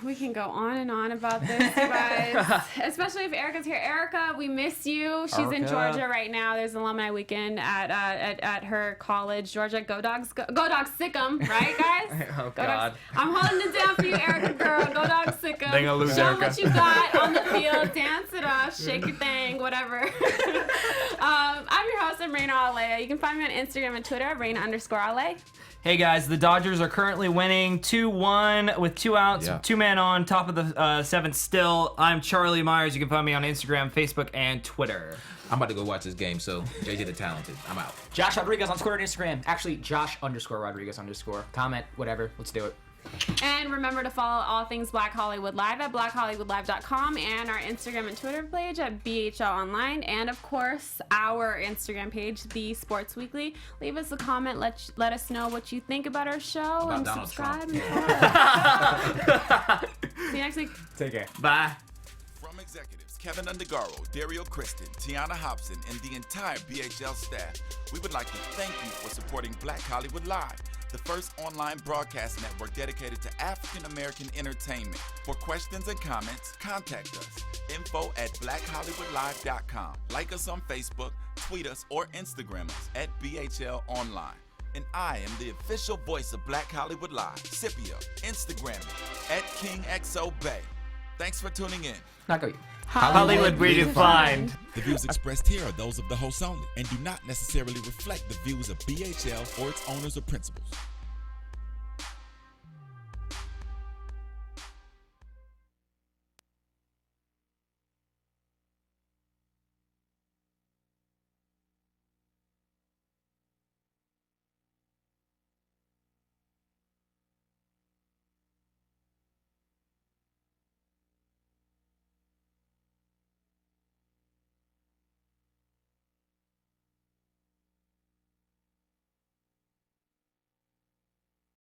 We can go on and on about this, you guys. Especially if Erica's here. Erica, we miss you. She's in Erica. Georgia right now. There's alumni weekend at her college. Georgia, go Dogs, go Dogs, sick 'em, right, guys? Oh, Go God. Dogs. I'm holding it down for you, Erica girl. Go Dogs, sick 'em. They gonna lose, Show 'em Erica. what you got on the field. Dance it up, shake your thing, whatever. I'm your host, I'm Raina Alea. You can find me on Instagram and Twitter, Raina_Ale. Hey guys, the Dodgers are currently winning 2-1 with 2 outs, Yeah. 2 men on top of the seventh still. I'm Charlie Myers. You can find me on Instagram, Facebook, and Twitter. I'm about to go watch this game, so JJ the Talented. I'm out. Josh Rodriguez on Twitter and Instagram. Actually, Josh_Rodriguez_. Comment, whatever. Let's do it. And remember to follow all things Black Hollywood Live at blackhollywoodlive.com and our Instagram and Twitter page at BHL Online, and of course our Instagram page, The Sports Weekly. Leave us a comment. Let us know what you think about our show, and Donald subscribe. Trump. And follow. See you next week. Take care. Bye. From executives Keven Undergaro, Dario Kristen, Tiana Hobson, and the entire BHL staff, we would like to thank you for supporting Black Hollywood Live. the first online broadcast network dedicated to African American entertainment. For questions and comments, contact us. info@blackhollywoodlive.com. Like us on Facebook, tweet us, or Instagram us at BHL Online. And I am the official voice of Black Hollywood Live, Scipio. Instagram me at KingXOBay. Thanks for tuning in. Not go. Hollywood redefined. The views expressed here are those of the hosts only and do not necessarily reflect the views of BHL or its owners or principals.